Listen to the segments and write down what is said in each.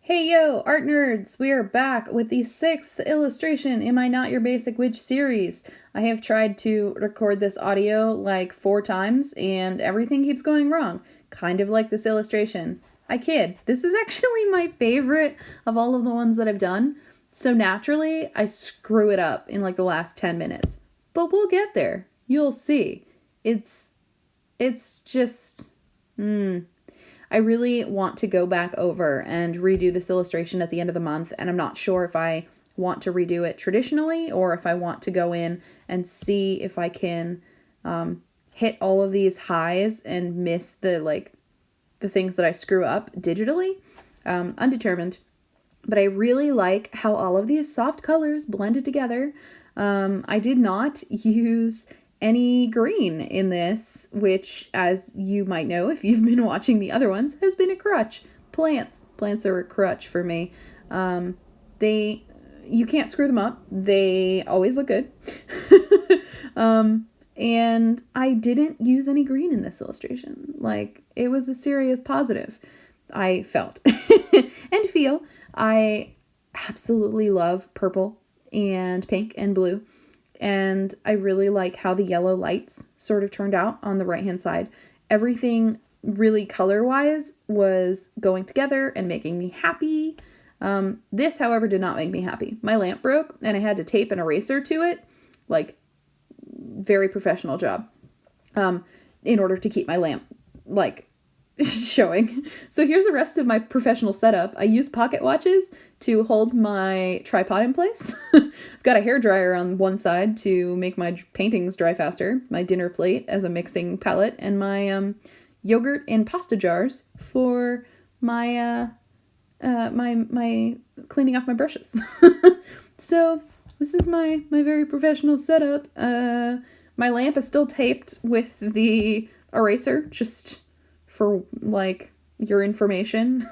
Hey yo, art nerds! We are back with the sixth illustration in my Not Your Basic Witch series. I have tried to record this audio like 4 times and everything keeps going wrong. Kind of like this illustration. I kid. This is actually my favorite of all of the ones that I've done. So naturally, I screw it up in like the last 10 minutes. But we'll get there. You'll see. It's just... I really want to go back over and redo this illustration at the end of the month, and I'm not sure if I want to redo it traditionally or if I want to go in and see if I can hit all of these highs and miss the things that I screw up digitally. Undetermined. But I really like how all of these soft colors blended together. I did not use any green in this, which, as you might know if you've been watching the other ones, has been a crutch. Plants are a crutch for me. You can't screw them up. They always look good. And I didn't use any green in this illustration. Like, it was a serious positive, I felt and feel. I absolutely love purple and pink and blue. And I really like how the yellow lights sort of turned out on the right-hand side. Everything really color-wise was going together and making me happy. This, however, did not make me happy. My lamp broke and I had to tape an eraser to it. Like, very professional job. In order to keep my lamp, like, showing. So here's the rest of my professional setup. I use pocket watches to hold my tripod in place. I've got a hairdryer on one side to make my paintings dry faster, my dinner plate as a mixing palette, and my yogurt and pasta jars for my my cleaning off my brushes. So this is my very professional setup. My lamp is still taped with the eraser, just for, like, your information.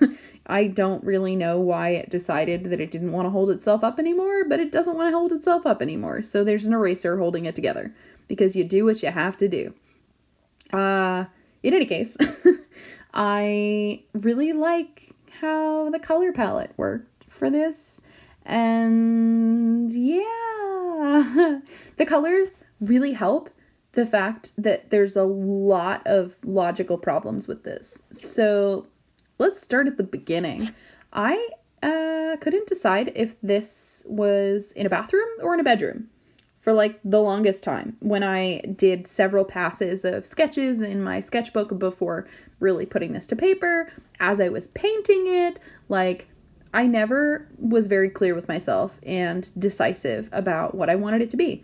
I don't really know why it decided that it didn't want to hold itself up anymore, but it doesn't want to hold itself up anymore. So there's an eraser holding it together, because you do what you have to do. In any case, I really like how the color palette worked for this. And yeah, the colors really help the fact that there's a lot of logical problems with this. So let's start at the beginning. I couldn't decide if this was in a bathroom or in a bedroom for like the longest time when I did several passes of sketches in my sketchbook before really putting this to paper. As I was painting it, like, I never was very clear with myself and decisive about what I wanted it to be.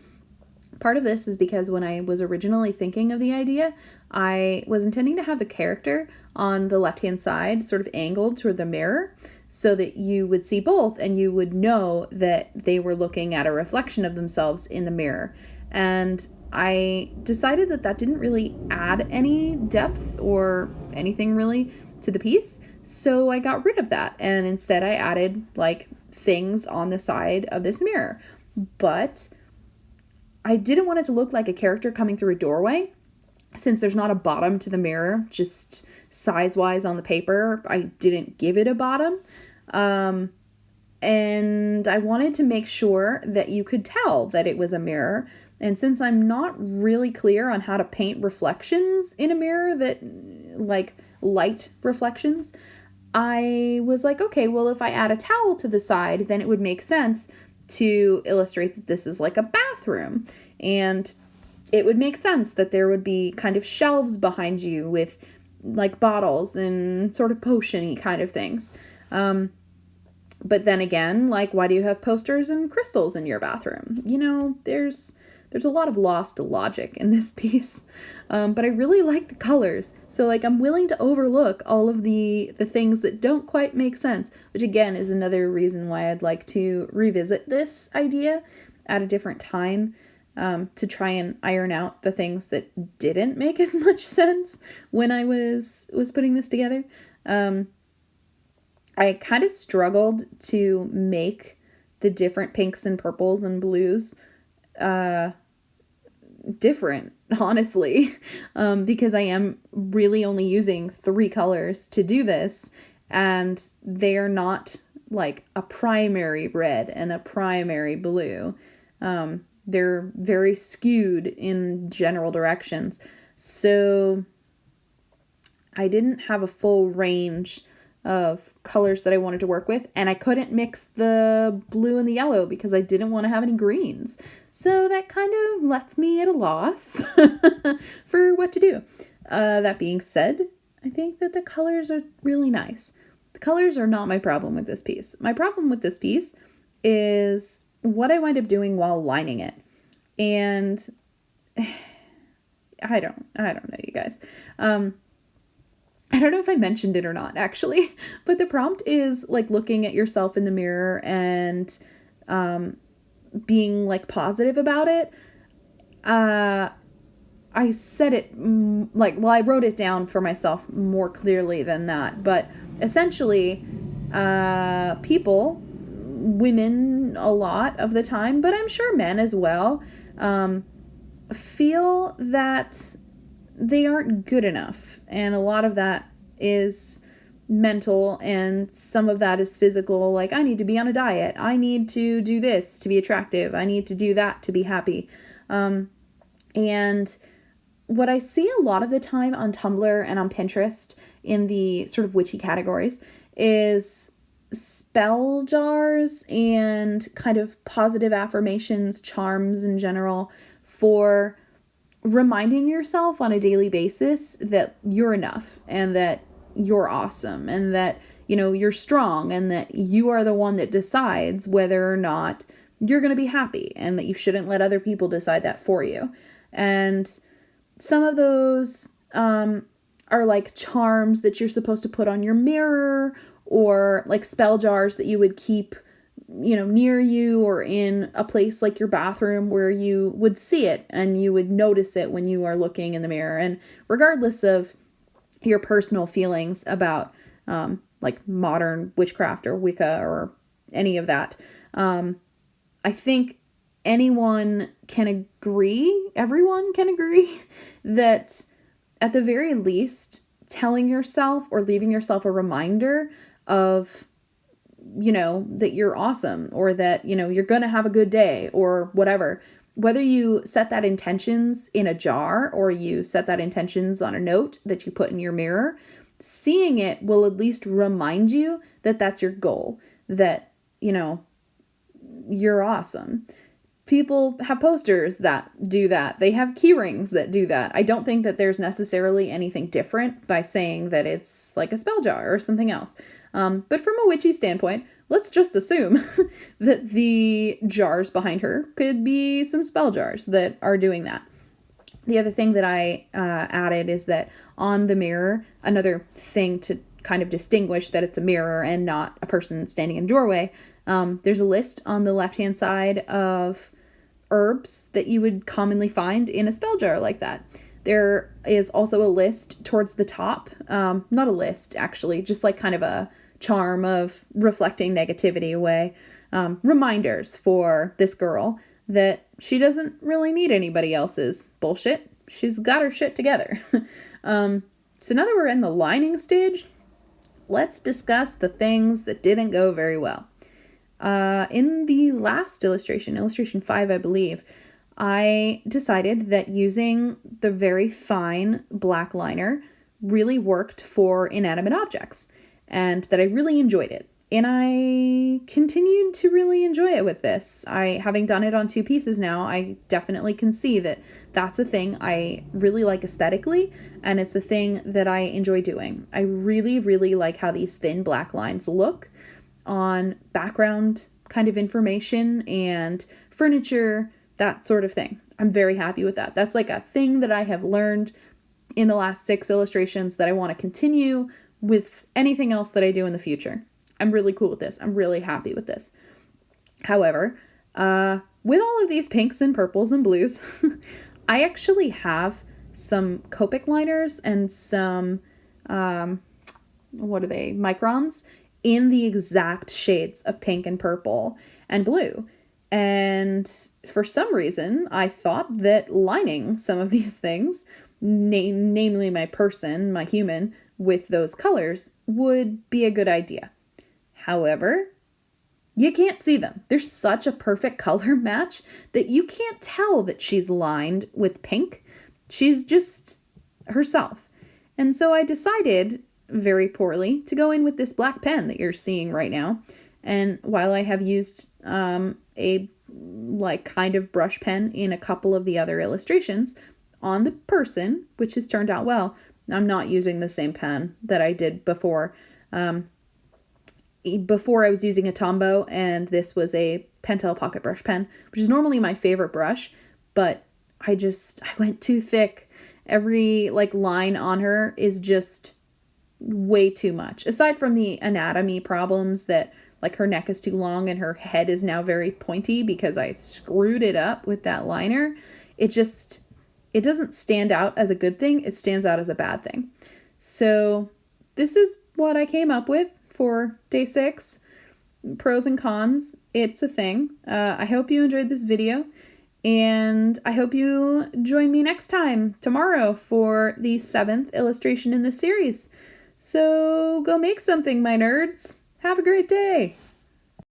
Part of this is because when I was originally thinking of the idea, I was intending to have the character on the left-hand side sort of angled toward the mirror so that you would see both and you would know that they were looking at a reflection of themselves in the mirror. And I decided that that didn't really add any depth or anything really to the piece. So I got rid of that. And instead I added like things on the side of this mirror. But I didn't want it to look like a character coming through a doorway. Since there's not a bottom to the mirror, just size-wise on the paper, I didn't give it a bottom. And I wanted to make sure that you could tell that it was a mirror. And since I'm not really clear on how to paint reflections in a mirror, that, like, light reflections, I was like, okay, well, if I add a towel to the side, then it would make sense to illustrate that this is like a bathroom. And it would make sense that there would be kind of shelves behind you with like bottles and sort of potion-y kind of things. But then again, like, why do you have posters and crystals in your bathroom? You know, there's a lot of lost logic in this piece. But I really like the colors. So, like, I'm willing to overlook all of the things that don't quite make sense, which again is another reason why I'd like to revisit this idea at a different time, to try and iron out the things that didn't make as much sense when I was putting this together. I kind of struggled to make the different pinks and purples and blues different, honestly, because I am really only using 3 colors to do this, and they are not like a primary red and a primary blue. They're very skewed in general directions. So I didn't have a full range of colors that I wanted to work with, and I couldn't mix the blue and the yellow because I didn't want to have any greens. So that kind of left me at a loss for what to do. That being said, I think that the colors are really nice. The colors are not my problem with this piece. My problem with this piece is what I wind up doing while lining it. And I don't know, you guys. I don't know if I mentioned it or not, actually, but the prompt is like looking at yourself in the mirror and being like positive about it. I said it I wrote it down for myself more clearly than that, but essentially, people, women a lot of the time, but I'm sure men as well, feel that they aren't good enough. And a lot of that is mental, and some of that is physical. Like, I need to be on a diet. I need to do this to be attractive. I need to do that to be happy. And what I see a lot of the time on Tumblr and on Pinterest in the sort of witchy categories is spell jars and kind of positive affirmations, charms in general, for reminding yourself on a daily basis that you're enough and that you're awesome and that, you know, you're strong and that you are the one that decides whether or not you're going to be happy, and that you shouldn't let other people decide that for you. And some of those are like charms that you're supposed to put on your mirror, or like spell jars that you would keep, you know, near you or in a place like your bathroom where you would see it and you would notice it when you are looking in the mirror. And regardless of your personal feelings about like modern witchcraft or Wicca or any of that, I think everyone can agree that at the very least, telling yourself or leaving yourself a reminder of, you know, that you're awesome, or that, you know, you're going to have a good day or whatever, whether you set that intentions in a jar or you set that intentions on a note that you put in your mirror, seeing it will at least remind you that that's your goal, that, you know, you're awesome. People have posters that do that. They have key rings that do that. I don't think that there's necessarily anything different by saying that it's like a spell jar or something else. But from a witchy standpoint, let's just assume that the jars behind her could be some spell jars that are doing that. The other thing that I added is that on the mirror, another thing to kind of distinguish that it's a mirror and not a person standing in a doorway, there's a list on the left-hand side of herbs that you would commonly find in a spell jar like that. There is also a list towards the top, not a list actually, just like kind of a charm of reflecting negativity away, reminders for this girl that she doesn't really need anybody else's bullshit. She's got her shit together. So now that we're in the lining stage, let's discuss the things that didn't go very well. In the last illustration 5, I believe, I decided that using the very fine black liner really worked for inanimate objects, and that I really enjoyed it. And I continued to really enjoy it with this. Having done it on 2 pieces now, I definitely can see that that's a thing I really like aesthetically, and it's a thing that I enjoy doing. I really, really like how these thin black lines look on background kind of information and furniture, that sort of thing. I'm very happy with that. That's like a thing that I have learned in the last 6 illustrations that I want to continue with anything else that I do in the future. I'm really cool with this. I'm really happy with this. However, with all of these pinks and purples and blues, I actually have some Copic liners and some, microns in the exact shades of pink and purple and blue. And for some reason, I thought that lining some of these things, namely my person, my human, with those colors would be a good idea. However, you can't see them. There's such a perfect color match that you can't tell that she's lined with pink. She's just herself. And so I decided, very poorly, to go in with this black pen that you're seeing right now. And while I have used a like kind of brush pen in a couple of the other illustrations on the person, which has turned out well, I'm not using the same pen that I did before. Before I was using a Tombow, and this was a Pentel Pocket Brush pen, which is normally my favorite brush, but I went too thick. Every like line on her is just way too much. Aside from the anatomy problems that like her neck is too long and her head is now very pointy because I screwed it up with that liner, it doesn't stand out as a good thing. It stands out as a bad thing. So this is what I came up with for day 6. Pros and cons. It's a thing. I hope you enjoyed this video, and I hope you join me next time, tomorrow, for the 7th illustration in this series. So go make something, my nerds. Have a great day.